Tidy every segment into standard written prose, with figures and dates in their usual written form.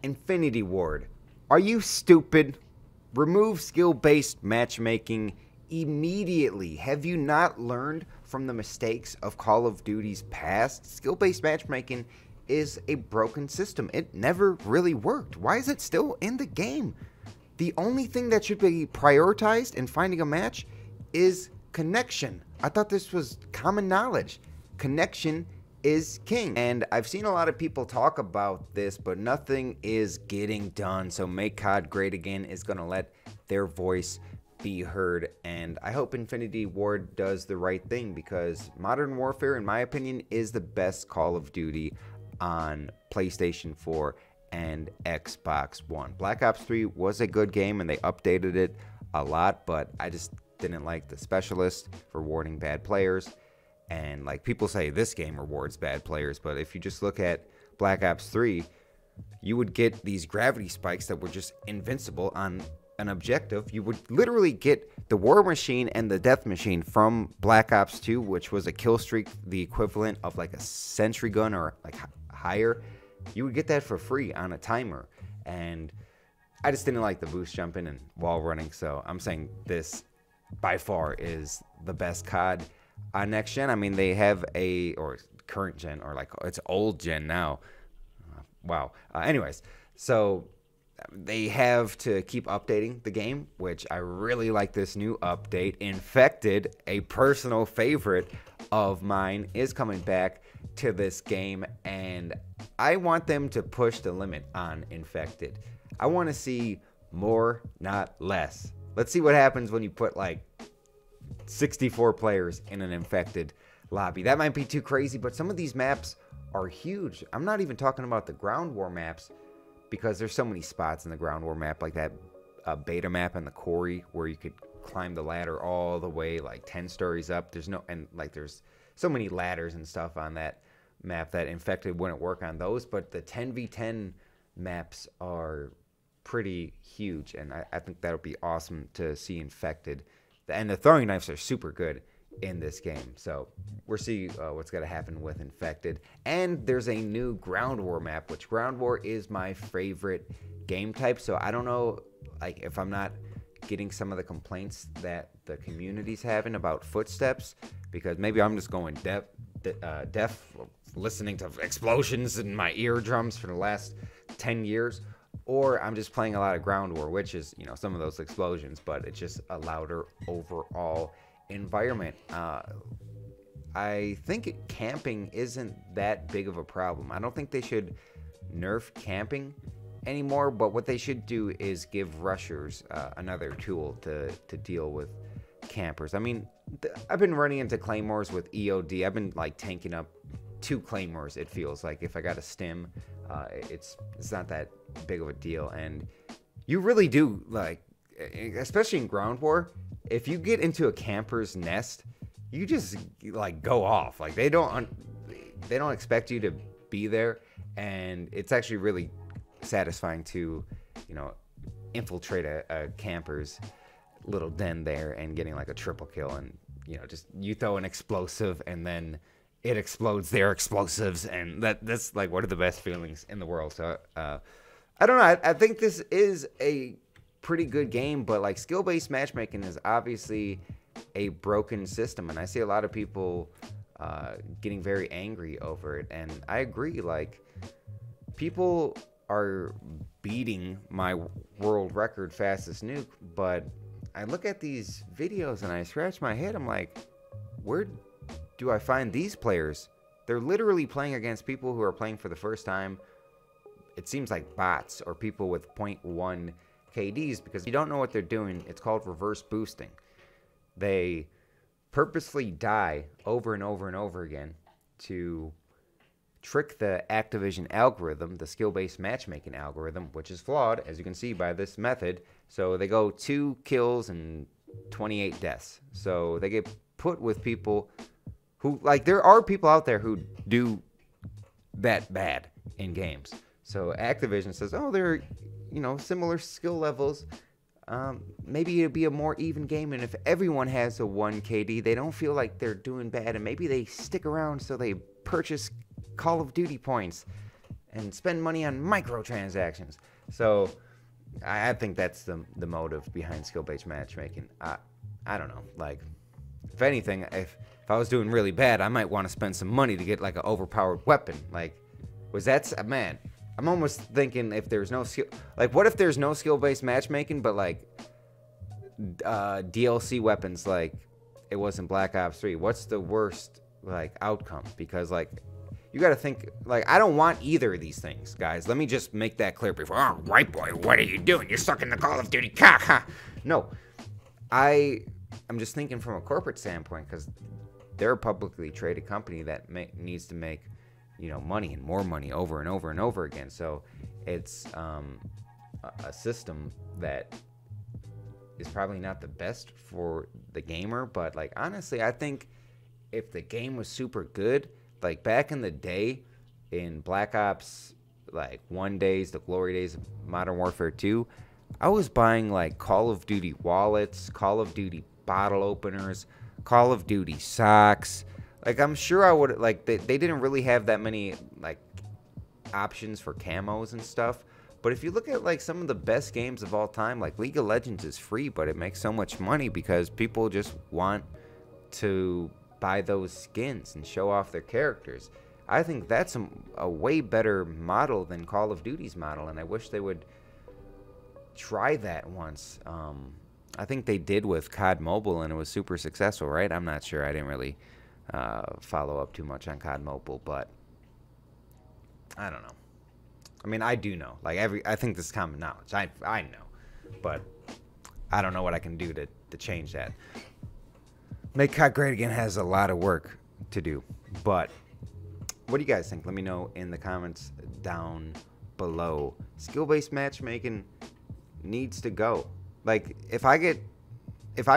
Infinityward. Are you stupid? Remove skill-based matchmaking immediately. Have you not learned from the mistakes of Call of Duty's past? Skill-based matchmaking is a broken system. It never really worked. Why is it still in the game? The only thing that should be prioritized in finding a match is connection. I thought this was common knowledge. Connection is king. And I've seen a lot of people talk about this, but nothing is getting done. So Make COD Great Again is going to let their voice be heard. And I hope Infinityward does the right thing, because Modern Warfare, in my opinion, is the best Call of Duty on PlayStation 4 and Xbox One. Black Ops 3 was a good game and they updated it a lot, but I just didn't like the specialist rewarding bad players. And like people say this game rewards bad players, but if you just look at Black Ops 3, you would get these gravity spikes that were just invincible on an objective. You would literally get the War Machine and the Death Machine from Black Ops 2, which was a kill streak, the equivalent of like a sentry gun or like higher. You would get that for free on a timer. And I just didn't like the boost jumping and wall running, so I'm saying this by far is the best COD on next gen. I mean, they have or current gen, or like it's old gen now. Wow. Anyways, so they have to keep updating the game, which I really like this new update. Infected, a personal favorite of mine, is coming back to this game, and I want them to push the limit on Infected. I want to see more, not less. Let's see what happens when you put like 64 players in an Infected lobby. That might be too crazy, but some of these maps are huge. I'm not even talking about the ground war maps, because there's so many spots in the ground war map, like that beta map and the quarry where you could climb the ladder all the way like 10 stories up. There's so many ladders and stuff on that map that Infected wouldn't work on those, but the 10v10 maps are pretty huge, and I think that'll be awesome to see Infected. And the throwing knives are super good in this game, so we'll see what's going to happen with Infected. And there's a new ground war map, which ground war is my favorite game type, so I don't know like if I'm not getting some of the complaints that the community's having about footsteps, because maybe I'm just going deaf listening to explosions in my eardrums for the last 10 years, or I'm just playing a lot of ground war, which is, you know, some of those explosions, but it's just a louder overall environment. I think camping isn't that big of a problem. I don't think they should nerf camping anymore, but what they should do is give rushers another tool to deal with campers. I mean, I've been running into claymores with EOD. I've been like tanking up 2 claymores, it feels like, if I got a stim. It's not that big of a deal, and you really do, like, especially in ground war, if you get into a camper's nest, you just like go off. Like they don't expect you to be there, and it's actually really satisfying to, you know, infiltrate a camper's little den there and getting like a triple kill, and, you know, just you throw an explosive and then it explodes their explosives, and that's like one of the best feelings in the world. So I don't know, I think this is a pretty good game, but like skill-based matchmaking is obviously a broken system, and I see a lot of people getting very angry over it, and I agree. Like, people are beating my world record fastest nuke, but I look at these videos and I scratch my head. I'm like, where do I find these players? They're literally playing against people who are playing for the first time. It seems like bots or people with 0.1 KDs, because you don't know what they're doing. It's called reverse boosting. They purposely die over and over and over again to trick the Activision algorithm, the skill-based matchmaking algorithm, which is flawed, as you can see by this method. So they go 2 kills and 28 deaths. So they get put with people who, like, there are people out there who do that bad in games. So Activision says, oh, they're, you know, similar skill levels. Maybe it'd be a more even game, and if everyone has a 1 KD, they don't feel like they're doing bad, and maybe they stick around so they purchase Call of Duty points. and spend money on microtransactions. So I think that's the motive behind skill-based matchmaking. I don't know. Like, if anything, if I was doing really bad, I might want to spend some money to get like an overpowered weapon. Like, man? I'm almost thinking if there's no skill, like, what if there's no skill-based matchmaking, but like DLC weapons, like it was in Black Ops 3? What's the worst like outcome? Because like, you got to think, like, I don't want either of these things, guys. Let me just make that clear before. Oh, white boy, what are you doing? You're stuck in the Call of Duty cock, huh? No, I'm just thinking from a corporate standpoint, because they're a publicly traded company that needs to make, you know, money and more money over and over and over again. So it's a system that is probably not the best for the gamer. But like, honestly, I think if the game was super good, like back in the day in Black Ops, like 1 days, the glory days of Modern Warfare 2, I was buying like Call of Duty wallets, Call of Duty bottle openers, Call of Duty socks. Like, I'm sure I would, like, they didn't really have that many like options for camos and stuff. But if you look at like some of the best games of all time, like League of Legends is free, but it makes so much money because people just want to buy those skins and show off their characters. I think that's a way better model than Call of Duty's model, and I wish they would try that once. I think they did with COD Mobile, and it was super successful, right? I'm not sure. I didn't really follow up too much on COD Mobile, but I don't know. I mean, I do know. Like, I think this is common knowledge. I know, but I don't know what I can do to change that. Make COD great again has a lot of work to do, but what do you guys think? Let me know in the comments down below. Skill-based matchmaking needs to go. Like, if I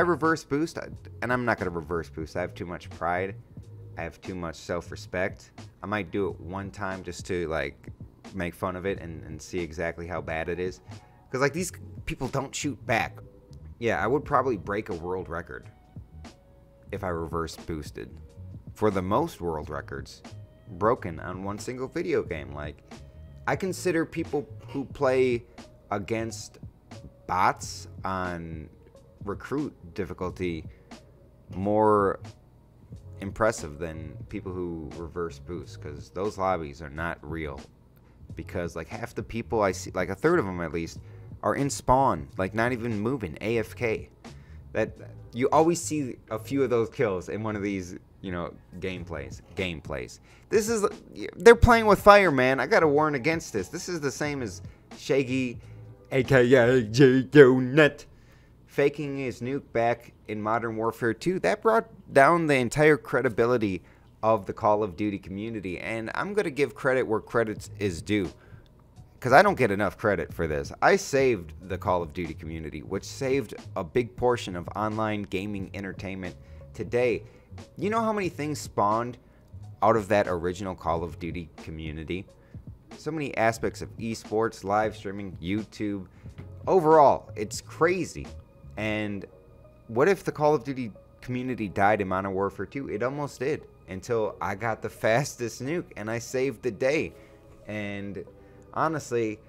reverse boost, and I'm not going to reverse boost. I have too much pride. I have too much self-respect. I might do it one time just to, like, make fun of it and see exactly how bad it is. Because, like, these people don't shoot back. Yeah, I would probably break a world record if I reverse boosted. For the most world records broken on one single video game. Like, I consider people who play against bots on recruit difficulty more impressive than people who reverse boost, because those lobbies are not real. Because like half the people I see, like a third of them at least, are in spawn, like not even moving, AFK. That you always see a few of those kills in one of these, you know, gameplays. This is, they're playing with fire, man. I gotta warn against this. This is the same as Shaggy, aka J-Net, faking his nuke back in Modern Warfare 2. That brought down the entire credibility of the Call of Duty community, and I'm gonna give credit where credit is due, because I don't get enough credit for this. I saved the Call of Duty community, which saved a big portion of online gaming entertainment today. You know how many things spawned out of that original Call of Duty community? So many aspects of esports, live streaming, YouTube. Overall, it's crazy. And what if the Call of Duty community died in Modern Warfare 2? It almost did, until I got the fastest nuke and I saved the day. And honestly,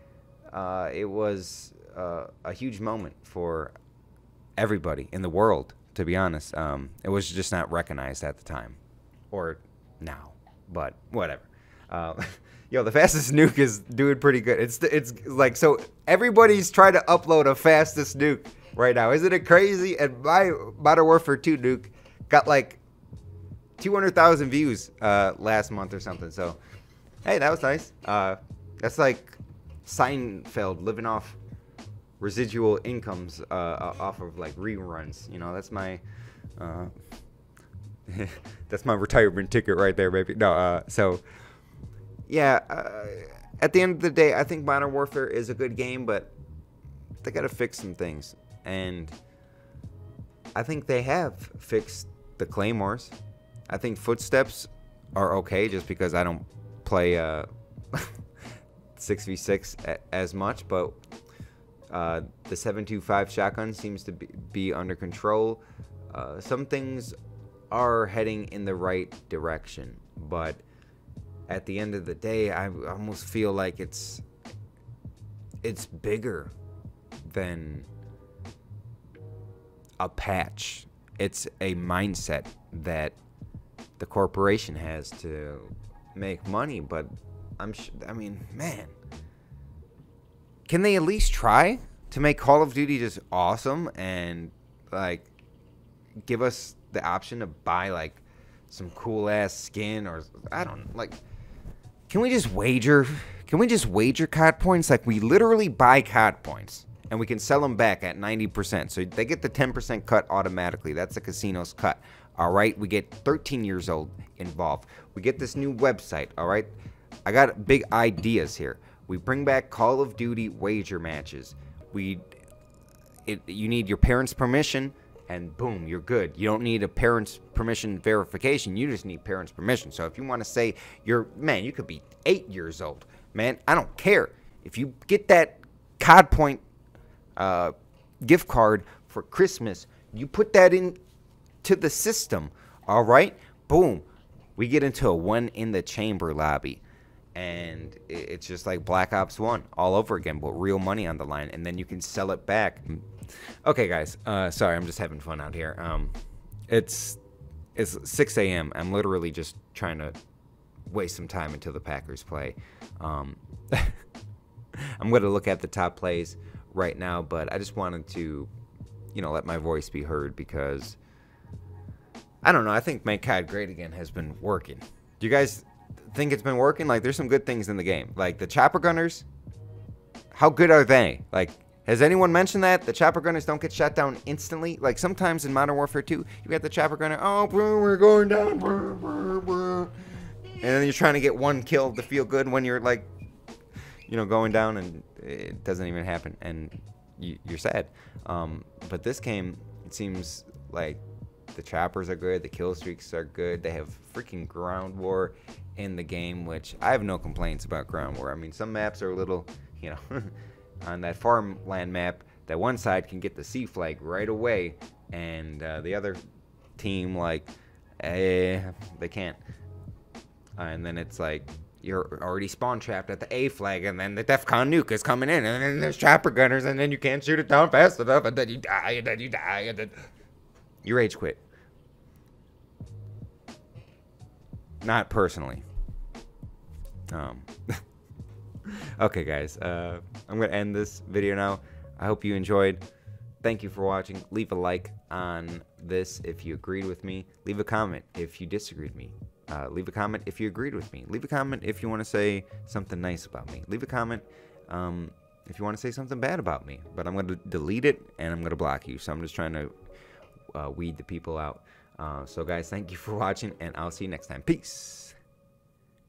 it was a huge moment for everybody in the world, to be honest. It was just not recognized at the time, or now, but whatever. Yo, the fastest nuke is doing pretty good. It's like, so everybody's trying to upload a fastest nuke right now. Isn't it crazy? And my Modern Warfare 2 nuke got like 200,000 views last month or something. So, hey, that was nice. That's like Seinfeld living off residual incomes off of like reruns. You know, that's my that's my retirement ticket right there, baby. No, so yeah. At the end of the day, I think Modern Warfare is a good game, but they gotta fix some things, and I think they have fixed the claymores. I think footsteps are okay, just because I don't play 6v6 as much, but the 7.25 shotgun seems to be under control. Some things are heading in the right direction, but at the end of the day, I almost feel like it's bigger than a patch. It's a mindset that the corporation has to make money. But I mean, man, can they at least try to make Call of Duty just awesome and like give us the option to buy like some cool ass skin, or I don't like. Can we just wager? Can we just wager COD points? Like, we literally buy COD points and we can sell them back at 90%. So they get the 10% cut automatically. That's the casino's cut. All right, we get 13 years old involved. We get this new website. All right, I got big ideas here. We bring back Call of Duty wager matches. You need your parents' permission, and boom, you're good. You don't need a parents' permission verification. You just need parents' permission. So if you want to say you could be 8 years old, man, I don't care. If you get that COD point gift card for Christmas, you put that into the system, all right? Boom, we get into a one in the chamber lobby. And it's just like Black Ops 1 all over again, but real money on the line, and then you can sell it back. Okay, guys, sorry, I'm just having fun out here. It's 6 a.m. I'm literally just trying to waste some time until the Packers play. I'm going to look at the top plays right now, but I just wanted to, let my voice be heard because, I don't know, I think Make COD Great Again has been working. Do you guys think it's been working? Like, there's some good things in the game. Like, the chopper gunners, how good are they? Like, has anyone mentioned that? The chopper gunners don't get shot down instantly. Like, sometimes in Modern Warfare 2, you got the chopper gunner, oh, bro, we're going down, bro, bro, bro. And then you're trying to get one kill to feel good when you're, like, going down, and it doesn't even happen, and you're sad. But this game, it seems like the choppers are good, the kill streaks are good. They have freaking ground war in the game, which I have no complaints about ground war. I mean, some maps are a little, on that farmland map, that one side can get the C flag right away, and the other team, like, they can't. And then it's like, you're already spawn trapped at the A flag, and then the DEFCON nuke is coming in, and then there's chopper gunners, and then you can't shoot it down fast enough, and then you die, and then you die, and then you rage quit. Not personally. Okay, guys, I'm going to end this video now. I hope you enjoyed. Thank you for watching. Leave a like on this if you agreed with me. Leave a comment if you disagreed with me. Leave a comment if you agreed with me. Leave a comment if you want to say something nice about me. Leave a comment if you want to say something bad about me. But I'm going to delete it, and I'm going to block you. So I'm just trying to weed the people out. So, guys, thank you for watching, and I'll see you next time. Peace.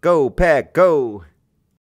Go, Pack, go!